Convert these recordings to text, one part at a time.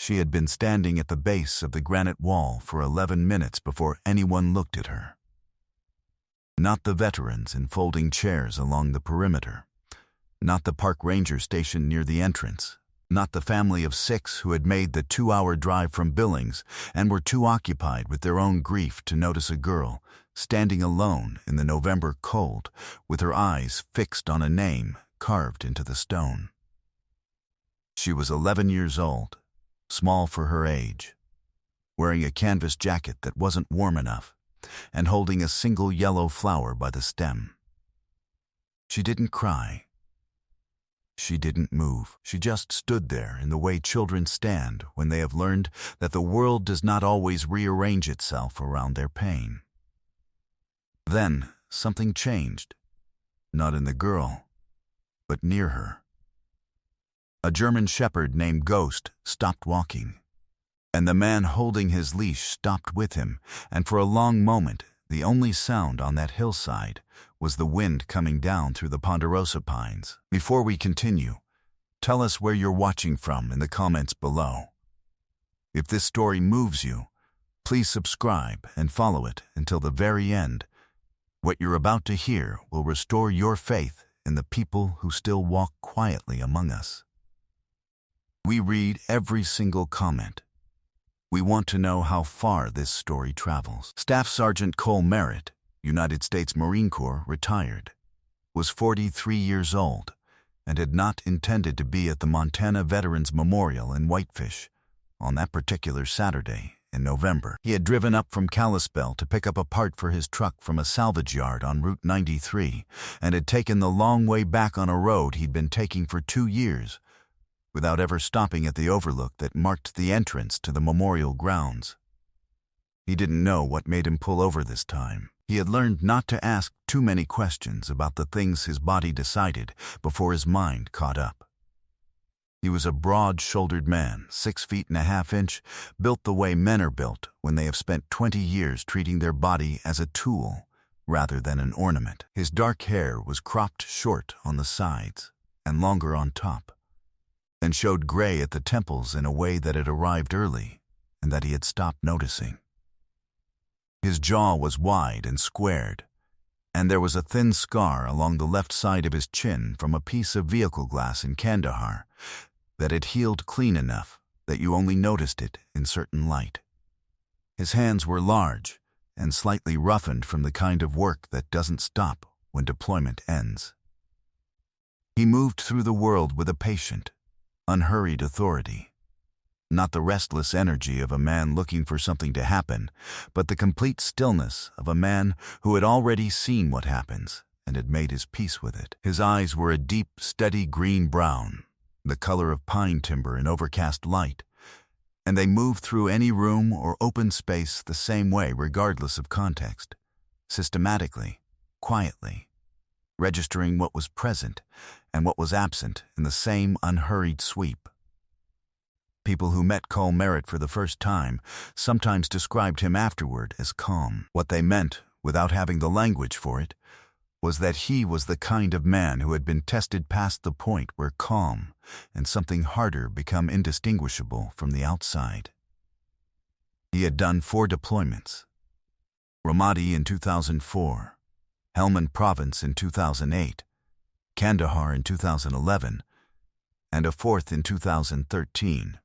She had been standing at the base of the granite wall for 11 minutes before anyone looked at her. Not the veterans in folding chairs along the perimeter. Not the park ranger stationed near the entrance. Not the family of 6 who had made the 2-hour drive from Billings and were too occupied with their own grief to notice a girl standing alone in the November cold with her eyes fixed on a name carved into the stone. She was 11 years old, small for her age, wearing a canvas jacket that wasn't warm enough, and holding a single yellow flower by the stem. She didn't cry. She didn't move. She just stood there in the way children stand when they have learned that the world does not always rearrange itself around their pain. Then something changed, not in the girl, but near her. A German shepherd named Ghost stopped walking, and the man holding his leash stopped with him, and for a long moment the only sound on that hillside was the wind coming down through the ponderosa pines. Before we continue, tell us where you're watching from in the comments below. If this story moves you, please subscribe and follow it until the very end. What you're about to hear will restore your faith in the people who still walk quietly among us. We read every single comment. We want to know how far this story travels. Staff Sergeant Cole Merritt, United States Marine Corps, retired, was 43 years old, and had not intended to be at the Montana Veterans Memorial in Whitefish on that particular Saturday in November. He had driven up from Kalispell to pick up a part for his truck from a salvage yard on Route 93, and had taken the long way back on a road he'd been taking for 2 years, without ever stopping at the overlook that marked the entrance to the memorial grounds. He didn't know what made him pull over this time. He had learned not to ask too many questions about the things his body decided before his mind caught up. He was a broad-shouldered man, 6 feet and a half inch, built the way men are built when they have spent 20 years treating their body as a tool rather than an ornament. His dark hair was cropped short on the sides and longer on top, and showed gray at the temples in a way that had arrived early and that he had stopped noticing. His jaw was wide and squared, and there was a thin scar along the left side of his chin from a piece of vehicle glass in Kandahar that had healed clean enough that you only noticed it in certain light. His hands were large and slightly roughened from the kind of work that doesn't stop when deployment ends. He moved through the world with a patient, unhurried authority. Not the restless energy of a man looking for something to happen, but the complete stillness of a man who had already seen what happens and had made his peace with it. His eyes were a deep, steady green-brown, the color of pine timber in overcast light, and they moved through any room or open space the same way regardless of context, systematically, quietly, registering what was present and what was absent in the same unhurried sweep. People who met Cole Merritt for the first time sometimes described him afterward as calm. What they meant, without having the language for it, was that he was the kind of man who had been tested past the point where calm and something harder become indistinguishable from the outside. He had done 4 deployments: Ramadi in 2004, Helmand Province in 2008, Kandahar in 2011, and a 4th in 2013,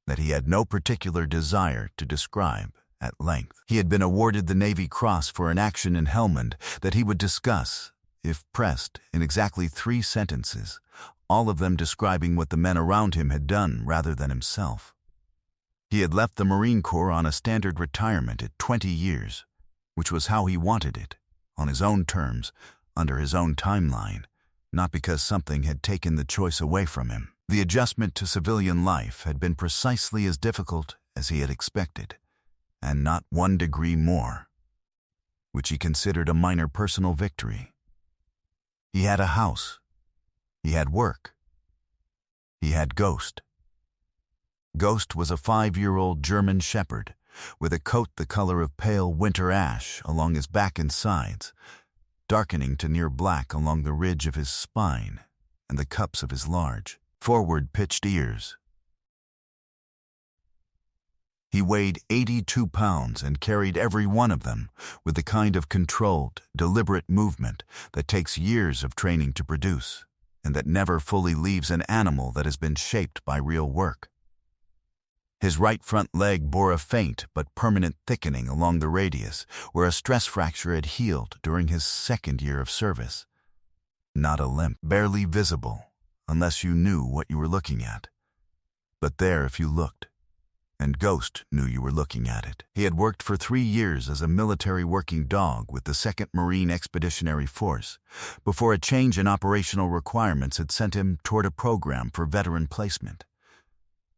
that he had no particular desire to describe at length. He had been awarded the Navy Cross for an action in Helmand that he would discuss, if pressed, in exactly 3 sentences, all of them describing what the men around him had done rather than himself. He had left the Marine Corps on a standard retirement at 20 years, which was how he wanted it, on his own terms, under his own timeline, not because something had taken the choice away from him. The adjustment to civilian life had been precisely as difficult as he had expected, and not 1 degree more, which he considered a minor personal victory. He had a house. He had work. He had Ghost. Ghost was a 5-year-old German shepherd, with a coat the color of pale winter ash along his back and sides, darkening to near black along the ridge of his spine and the cups of his large, forward-pitched ears. He weighed 82 pounds and carried every one of them with the kind of controlled, deliberate movement that takes years of training to produce, and that never fully leaves an animal that has been shaped by real work. His right front leg bore a faint but permanent thickening along the radius where a stress fracture had healed during his second year of service. Not a limp, barely visible, unless you knew what you were looking at. But there if you looked, and Ghost knew you were looking at it. He had worked for 3 years as a military working dog with the 2nd Marine Expeditionary Force before a change in operational requirements had sent him toward a program for veteran placement.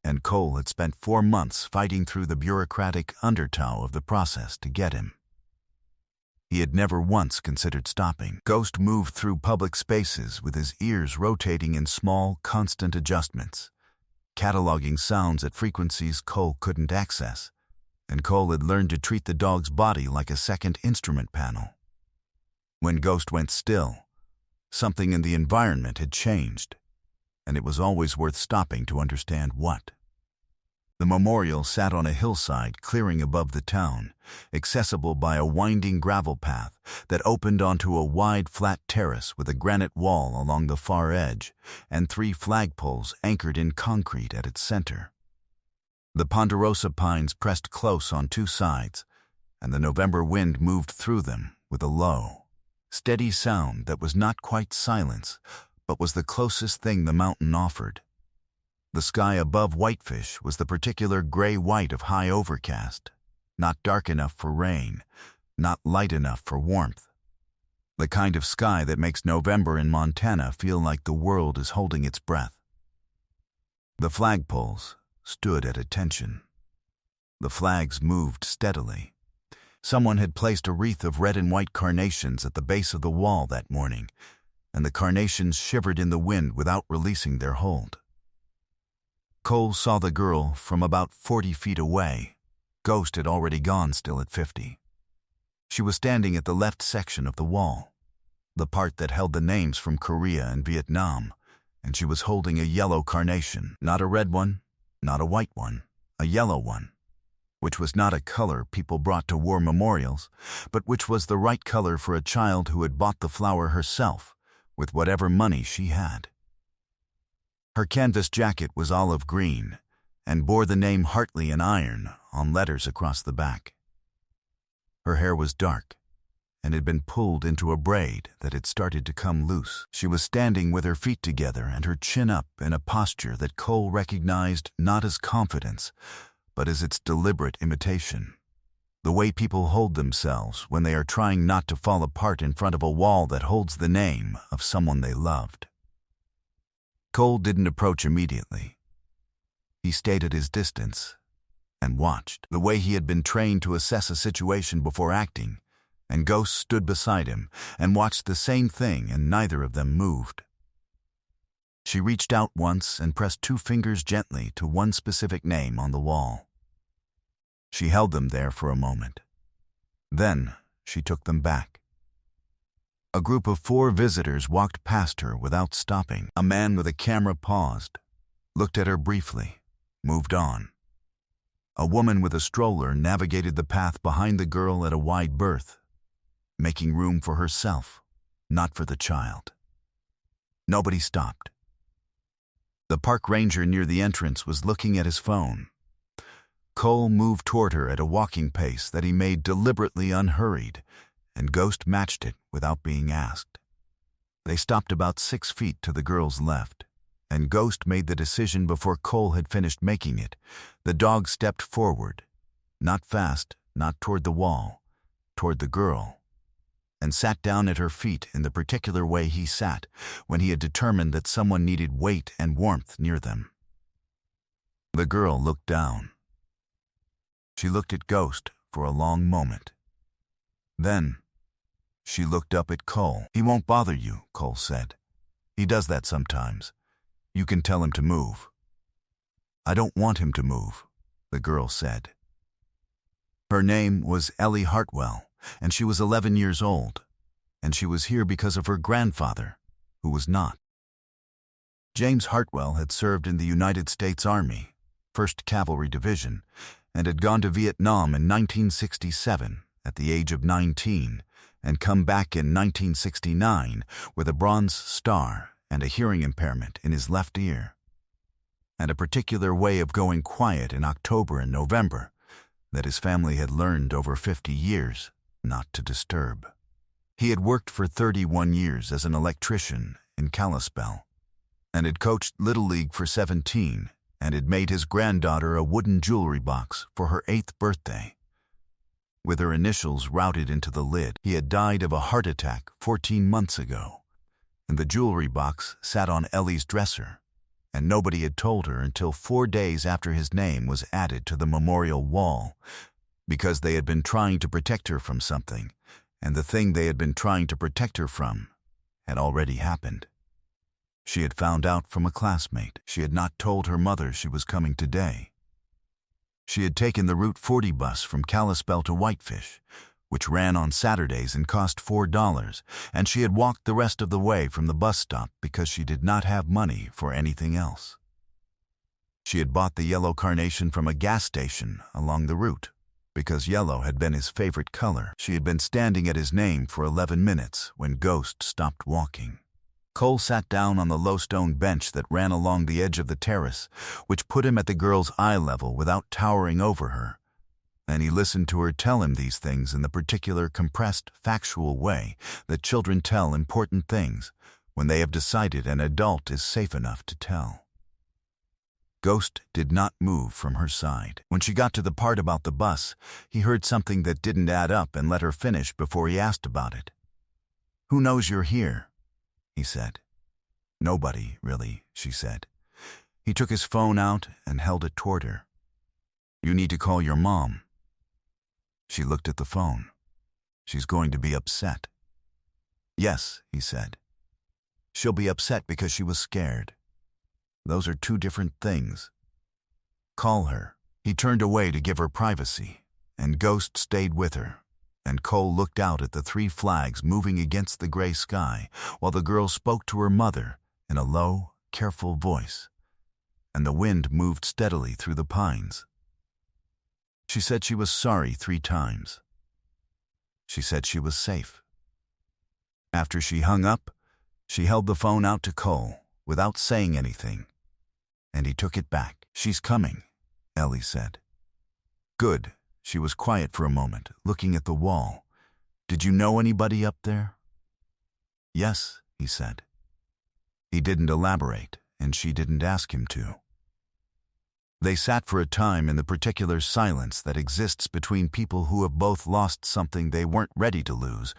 And Cole had spent 4 months fighting through the bureaucratic undertow of the process to get him. He had never once considered stopping. Ghost moved through public spaces with his ears rotating in small, constant adjustments, cataloging sounds at frequencies Cole couldn't access, and Cole had learned to treat the dog's body like a second instrument panel. When Ghost went still, something in the environment had changed, and it was always worth stopping to understand what. The memorial sat on a hillside clearing above the town, accessible by a winding gravel path that opened onto a wide flat terrace with a granite wall along the far edge and 3 flagpoles anchored in concrete at its center. The ponderosa pines pressed close on 2 sides, and the November wind moved through them with a low, steady sound that was not quite silence, but was the closest thing the mountain offered. The sky above Whitefish was the particular gray-white of high overcast, not dark enough for rain, not light enough for warmth. The kind of sky that makes November in Montana feel like the world is holding its breath. The flagpoles stood at attention. The flags moved steadily. Someone had placed a wreath of red and white carnations at the base of the wall that morning, and the carnations shivered in the wind without releasing their hold. Cole saw the girl from about 40 feet away. Ghost had already gone still at 50. She was standing at the left section of the wall, the part that held the names from Korea and Vietnam, and she was holding a yellow carnation, not a red one, not a white one, a yellow one, which was not a color people brought to war memorials, but which was the right color for a child who had bought the flower herself, with whatever money she had. Her canvas jacket was olive green and bore the name Hartley in iron on letters across the back. Her hair was dark and had been pulled into a braid that had started to come loose. She was standing with her feet together and her chin up in a posture that Cole recognized not as confidence, but as its deliberate imitation. The way people hold themselves when they are trying not to fall apart in front of a wall that holds the name of someone they loved. Cole didn't approach immediately. He stayed at his distance and watched, the way he had been trained to assess a situation before acting, and Ghost stood beside him and watched the same thing, and neither of them moved. She reached out once and pressed 2 fingers gently to one specific name on the wall. She held them there for a moment. Then she took them back. A group of 4 visitors walked past her without stopping. A man with a camera paused, looked at her briefly, moved on. A woman with a stroller navigated the path behind the girl at a wide berth, making room for herself, not for the child. Nobody stopped. The park ranger near the entrance was looking at his phone. Cole moved toward her at a walking pace that he made deliberately unhurried, and Ghost matched it without being asked. They stopped about 6 feet to the girl's left, and Ghost made the decision before Cole had finished making it. The dog stepped forward, not fast, not toward the wall, toward the girl, and sat down at her feet in the particular way he sat when he had determined that someone needed weight and warmth near them. The girl looked down. She looked at Ghost for a long moment. Then she looked up at Cole. "He won't bother you," Cole said. "He does that sometimes. You can tell him to move." "I don't want him to move," the girl said. Her name was Ellie Hartwell, and she was 11 years old, and she was here because of her grandfather, who was not. James Hartwell had served in the United States Army, 1st Cavalry Division, and had gone to Vietnam in 1967 at the age of 19 and come back in 1969 with a Bronze Star and a hearing impairment in his left ear, and a particular way of going quiet in October and November that his family had learned over 50 years not to disturb. He had worked for 31 years as an electrician in Kalispell and had coached Little League for 17 and had made his granddaughter a wooden jewelry box for her 8th birthday. With her initials routed into the lid, he had died of a heart attack 14 months ago, and the jewelry box sat on Ellie's dresser, and nobody had told her until 4 days after his name was added to the memorial wall, because they had been trying to protect her from something, and the thing they had been trying to protect her from had already happened. She had found out from a classmate. She had not told her mother she was coming today. She had taken the Route 40 bus from Kalispell to Whitefish, which ran on Saturdays and cost $4, and she had walked the rest of the way from the bus stop because she did not have money for anything else. She had bought the yellow carnation from a gas station along the route because yellow had been his favorite color. She had been standing at his name for 11 minutes when Ghost stopped walking. Cole sat down on the low stone bench that ran along the edge of the terrace, which put him at the girl's eye level without towering over her, and he listened to her tell him these things in the particular compressed, factual way that children tell important things when they have decided an adult is safe enough to tell. Ghost did not move from her side. When she got to the part about the bus, he heard something that didn't add up and let her finish before he asked about it. "Who knows you're here?" he said. "Nobody, really," she said. He took his phone out and held it toward her. "You need to call your mom." She looked at the phone. "She's going to be upset." "Yes," he said. "She'll be upset because she was scared. Those are two different things. Call her." He turned away to give her privacy, and Ghost stayed with her, and Cole looked out at the 3 flags moving against the gray sky while the girl spoke to her mother in a low, careful voice, and the wind moved steadily through the pines. She said she was sorry 3 times. She said she was safe. After she hung up, she held the phone out to Cole without saying anything, and he took it back. "She's coming," Ellie said. "Good." She was quiet for a moment, looking at the wall. "Did you know anybody up there?" "Yes," he said. He didn't elaborate, and she didn't ask him to. They sat for a time in the particular silence that exists between people who have both lost something they weren't ready to lose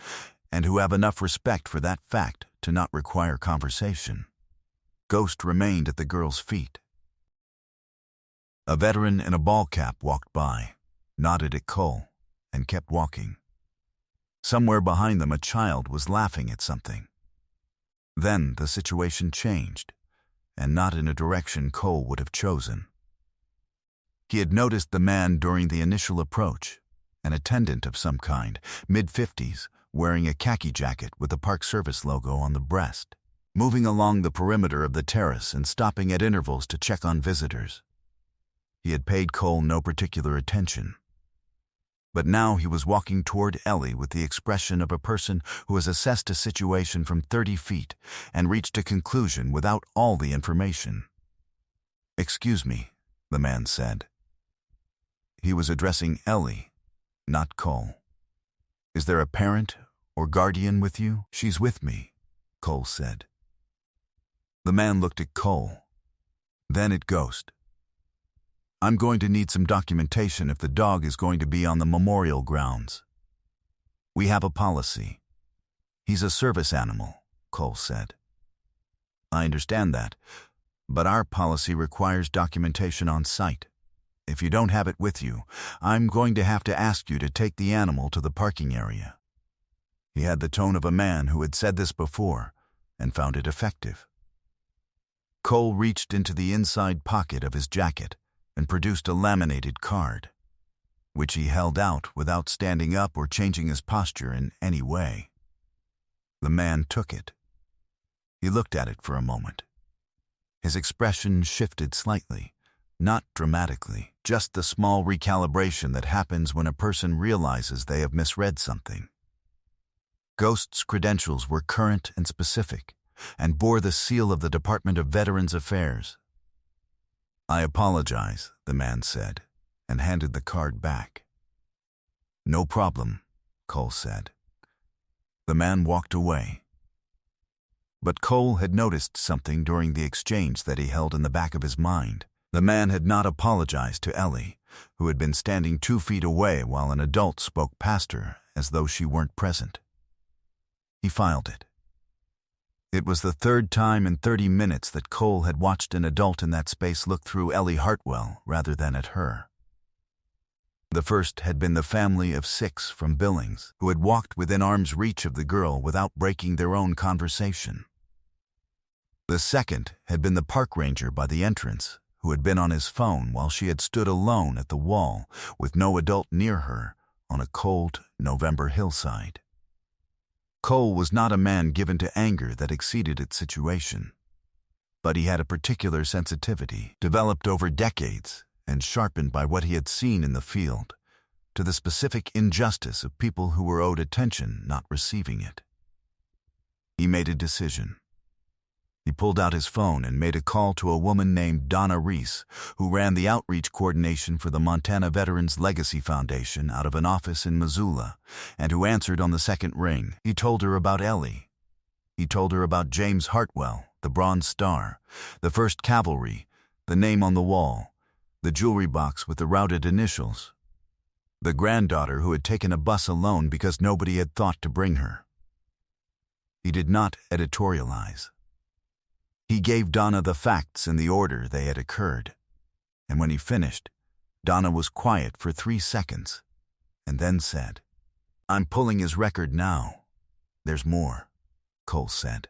and who have enough respect for that fact to not require conversation. Ghost remained at the girl's feet. A veteran in a ball cap walked by, nodded at Cole, and kept walking. Somewhere behind them a child was laughing at something. Then the situation changed, and not in a direction Cole would have chosen. He had noticed the man during the initial approach, an attendant of some kind, mid-50s, wearing a khaki jacket with the Park Service logo on the breast, moving along the perimeter of the terrace and stopping at intervals to check on visitors. He had paid Cole no particular attention. But now he was walking toward Ellie with the expression of a person who has assessed a situation from 30 feet and reached a conclusion without all the information. "Excuse me," the man said. He was addressing Ellie, not Cole. "Is there a parent or guardian with you?" "She's with me," Cole said. The man looked at Cole, then at Ghost. "I'm going to need some documentation if the dog is going to be on the memorial grounds. We have a policy." "He's a service animal," Cole said. "I understand that, but our policy requires documentation on site. If you don't have it with you, I'm going to have to ask you to take the animal to the parking area." He had the tone of a man who had said this before and found it effective. Cole reached into the inside pocket of his jacket and produced a laminated card, which he held out without standing up or changing his posture in any way. The man took it. He looked at it for a moment. His expression shifted slightly, Not dramatically, just the small recalibration that happens when a person realizes they have misread something. Ghost's credentials were current and specific, and bore the seal of the Department of Veterans Affairs. "I apologize," the man said, and handed the card back. "No problem," Cole said. The man walked away. But Cole had noticed something during the exchange that he held in the back of his mind. The man had not apologized to Ellie, who had been standing 2 feet away while an adult spoke past her as though she weren't present. He filed it. It was the 3rd time in 30 minutes that Cole had watched an adult in that space look through Ellie Hartwell rather than at her. The first had been the family of 6 from Billings, who had walked within arm's reach of the girl without breaking their own conversation. The second had been the park ranger by the entrance, who had been on his phone while she had stood alone at the wall with no adult near her on a cold November hillside. Cole was not a man given to anger that exceeded its situation, but he had a particular sensitivity, developed over decades and sharpened by what he had seen in the field, to the specific injustice of people who were owed attention not receiving it. He made a decision. He pulled out his phone and made a call to a woman named Donna Reese, who ran the outreach coordination for the Montana Veterans Legacy Foundation out of an office in Missoula, and who answered on the second ring. He told her about Ellie. He told her about James Hartwell, the Bronze Star, the 1st Cavalry, the name on the wall, the jewelry box with the routed initials, the granddaughter who had taken a bus alone because nobody had thought to bring her. He did not editorialize. He gave Donna the facts in the order they had occurred, and when he finished, Donna was quiet for 3 seconds, and then said, "I'm pulling his record now. There's more," Cole said.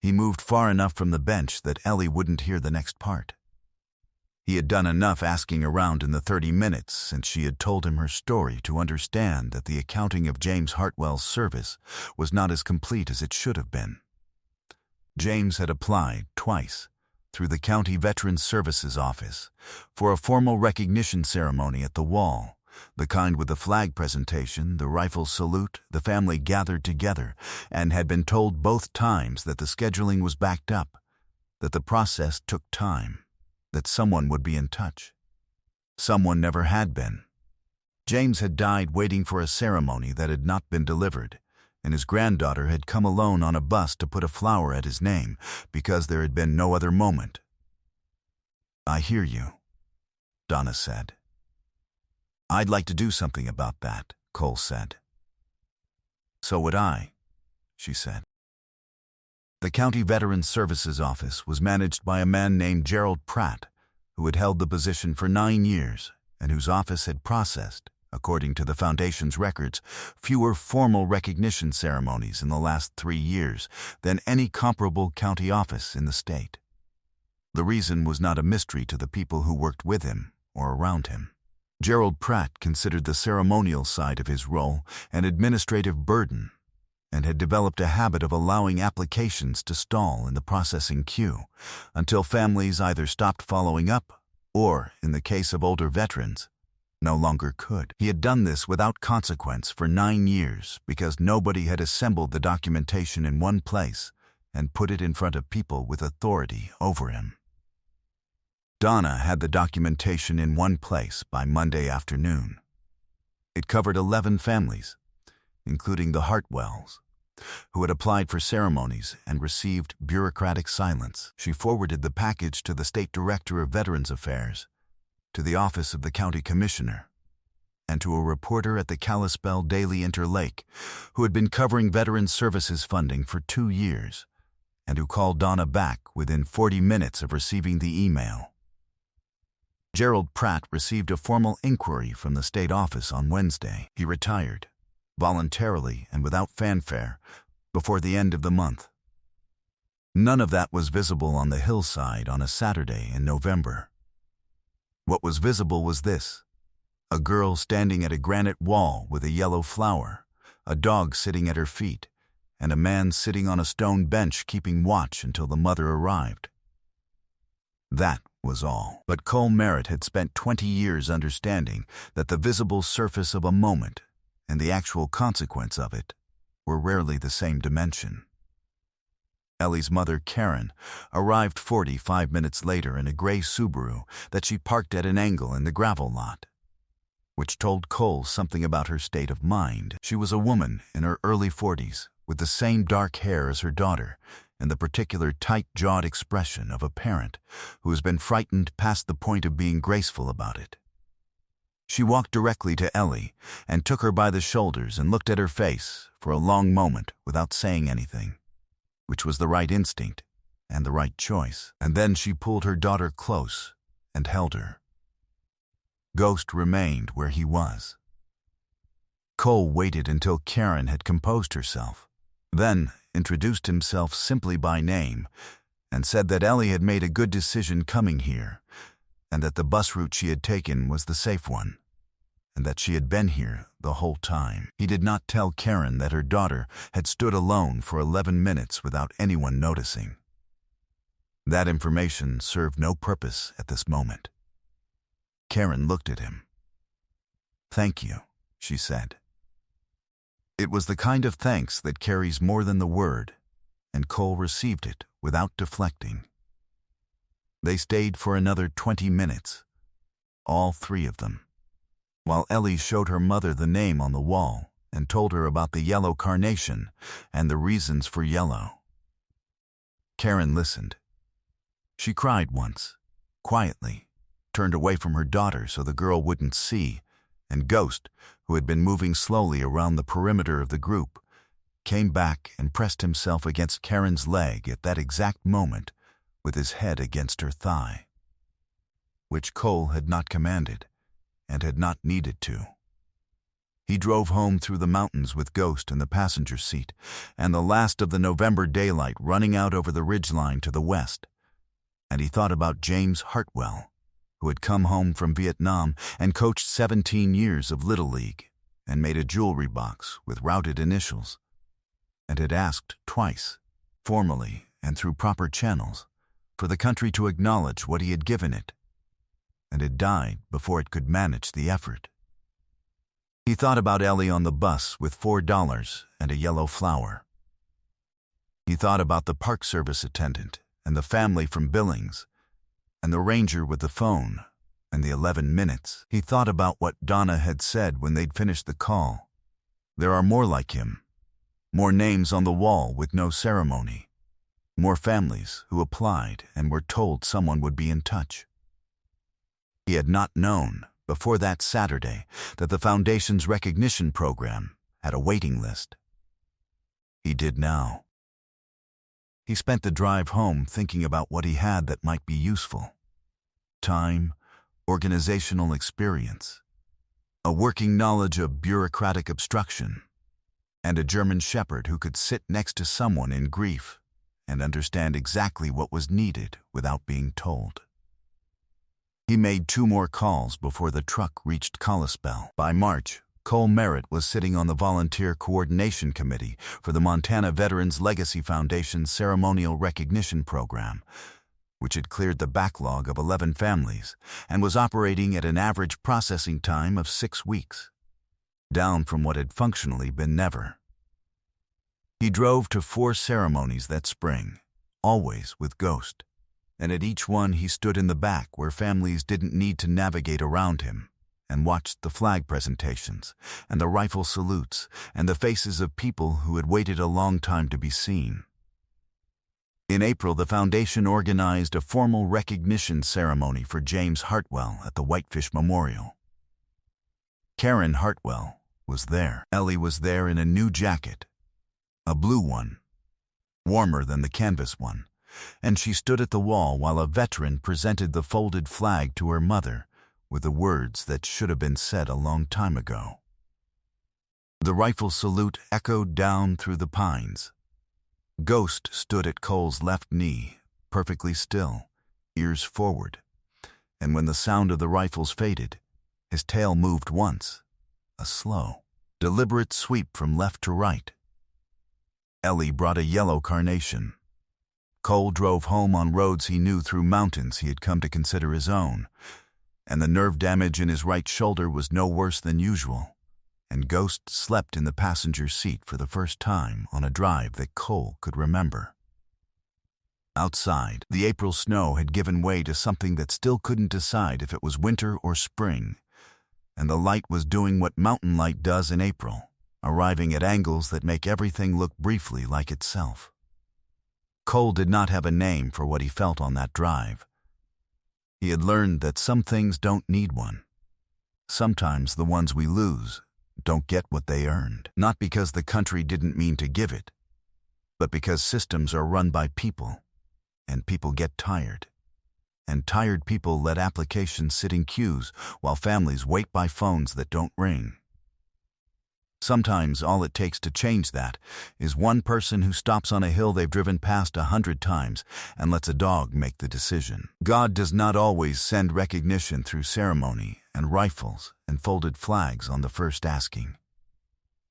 He moved far enough from the bench that Ellie wouldn't hear the next part. He had done enough asking around in the 30 minutes since she had told him her story to understand that the accounting of James Hartwell's service was not as complete as it should have been. James had applied twice through the County Veterans Services Office for a formal recognition ceremony at the wall, the kind with the flag presentation, the rifle salute, the family gathered together, and had been told both times that the scheduling was backed up, that the process took time, that someone would be in touch. Someone never had been. James had died waiting for a ceremony that had not been delivered, and his granddaughter had come alone on a bus to put a flower at his name because there had been no other moment. "I hear you," Donna said. "I'd like to do something about that," Cole said. "So would I," she said. The County Veterans Services Office was managed by a man named Gerald Pratt, who had held the position for 9 years and whose office had processed, according to the Foundation's records, fewer formal recognition ceremonies in the last 3 years than any comparable county office in the state. The reason was not a mystery to the people who worked with him or around him. Gerald Pratt considered the ceremonial side of his role an administrative burden and had developed a habit of allowing applications to stall in the processing queue until families either stopped following up or, in the case of older veterans, no longer could. He had done this without consequence for 9 years because nobody had assembled the documentation in one place and put it in front of people with authority over him. Donna had the documentation in one place by Monday afternoon. It covered 11 families, including the Hartwells, who had applied for ceremonies and received bureaucratic silence. She forwarded the package to the State Director of Veterans Affairs, to the Office of the County Commissioner, and to a reporter at the Kalispell Daily Interlake who had been covering Veterans Services funding for 2 years and who called Donna back within 40 minutes of receiving the email. Gerald Pratt received a formal inquiry from the state office on Wednesday. He retired, voluntarily and without fanfare, before the end of the month. None of that was visible on the hillside on a Saturday in November. What was visible was this: a girl standing at a granite wall with a yellow flower, a dog sitting at her feet, and a man sitting on a stone bench keeping watch until the mother arrived. That was all. But Cole Merritt had spent 20 years understanding that the visible surface of a moment and the actual consequence of it were rarely the same dimension. Ellie's mother, Karen, arrived 45 minutes later in a gray Subaru that she parked at an angle in the gravel lot, which told Cole something about her state of mind. She was a woman in her early 40s, with the same dark hair as her daughter and the particular tight-jawed expression of a parent who has been frightened past the point of being graceful about it. She walked directly to Ellie and took her by the shoulders and looked at her face for a long moment without saying anything, which was the right instinct and the right choice. And then she pulled her daughter close and held her. Ghost remained where he was. Cole waited until Karen had composed herself, then introduced himself simply by name and said that Ellie had made a good decision coming here and that the bus route she had taken was the safe one, and that she had been here the whole time. He did not tell Karen that her daughter had stood alone for 11 minutes without anyone noticing. That information served no purpose at this moment. Karen looked at him. "Thank you," she said. It was the kind of thanks that carries more than the word, and Cole received it without deflecting. They stayed for another 20 minutes, all three of them, while Ellie showed her mother the name on the wall and told her about the yellow carnation and the reasons for yellow. Karen listened. She cried once, quietly, turned away from her daughter so the girl wouldn't see, and Ghost, who had been moving slowly around the perimeter of the group, came back and pressed himself against Karen's leg at that exact moment with his head against her thigh, which Cole had not commanded and had not needed to. He drove home through the mountains with Ghost in the passenger seat and the last of the November daylight running out over the ridgeline to the west, and he thought about James Hartwell, who had come home from Vietnam and coached 17 years of Little League and made a jewelry box with routed initials, and had asked twice, formally and through proper channels, for the country to acknowledge what he had given it, and had died before it could manage the effort. He thought about Ellie on the bus with $4 and a yellow flower. He thought about the Park Service attendant and the family from Billings, and the ranger with the phone, and the 11 minutes. He thought about what Donna had said when they'd finished the call. There are more like him, more names on the wall with no ceremony, more families who applied and were told someone would be in touch. He had not known, before that Saturday, that the Foundation's recognition program had a waiting list. He did now. He spent the drive home thinking about what he had that might be useful. Time, organizational experience, a working knowledge of bureaucratic obstruction, and a German shepherd who could sit next to someone in grief and understand exactly what was needed without being told. He made 2 more calls before the truck reached Kalispell. By March, Cole Merritt was sitting on the Volunteer Coordination Committee for the Montana Veterans Legacy Foundation's Ceremonial Recognition Program, which had cleared the backlog of 11 families and was operating at an average processing time of 6 weeks, down from what had functionally been never. He drove to 4 ceremonies that spring, always with Ghost, and at each one he stood in the back where families didn't need to navigate around him, and watched the flag presentations and the rifle salutes and the faces of people who had waited a long time to be seen. In April, the Foundation organized a formal recognition ceremony for James Hartwell at the Whitefish Memorial. Karen Hartwell was there. Ellie was there in a new jacket, a blue one, warmer than the canvas one, and she stood at the wall while a veteran presented the folded flag to her mother with the words that should have been said a long time ago. The rifle salute echoed down through the pines. Ghost stood at Cole's left knee, perfectly still, ears forward, and when the sound of the rifles faded, his tail moved once, a slow, deliberate sweep from left to right. Ellie brought a yellow carnation. Cole drove home on roads he knew through mountains he had come to consider his own, and the nerve damage in his right shoulder was no worse than usual, and Ghost slept in the passenger seat for the first time on a drive that Cole could remember. Outside, the April snow had given way to something that still couldn't decide if it was winter or spring, and the light was doing what mountain light does in April, arriving at angles that make everything look briefly like itself. Cole did not have a name for what he felt on that drive. He had learned that some things don't need one. Sometimes the ones we lose don't get what they earned, not because the country didn't mean to give it, but because systems are run by people, and people get tired. And tired people let applications sit in queues while families wait by phones that don't ring. Sometimes all it takes to change that is one person who stops on a hill they've driven past 100 times and lets a dog make the decision. God does not always send recognition through ceremony and rifles and folded flags on the first asking.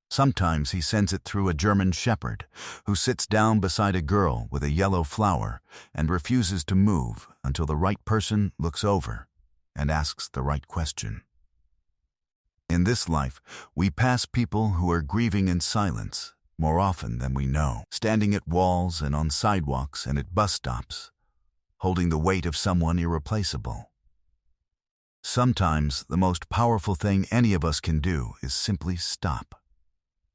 Sometimes he sends it through a German shepherd who sits down beside a girl with a yellow flower and refuses to move until the right person looks over and asks the right question. In this life, we pass people who are grieving in silence more often than we know, standing at walls and on sidewalks and at bus stops, holding the weight of someone irreplaceable. Sometimes the most powerful thing any of us can do is simply stop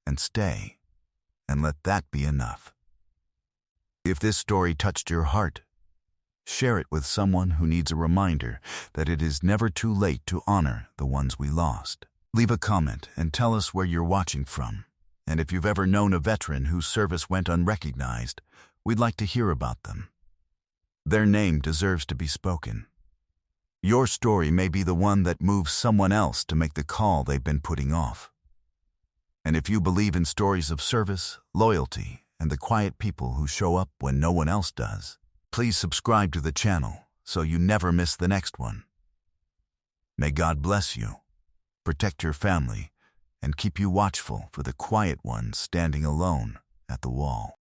and stay, and let that be enough. If this story touched your heart, share it with someone who needs a reminder that it is never too late to honor the ones we lost. Leave a comment and tell us where you're watching from, and if you've ever known a veteran whose service went unrecognized, we'd like to hear about them. Their name deserves to be spoken. Your story may be the one that moves someone else to make the call they've been putting off. And if you believe in stories of service, loyalty, and the quiet people who show up when no one else does, please subscribe to the channel so you never miss the next one. May God bless you, protect your family, and keep you watchful for the quiet ones standing alone at the wall.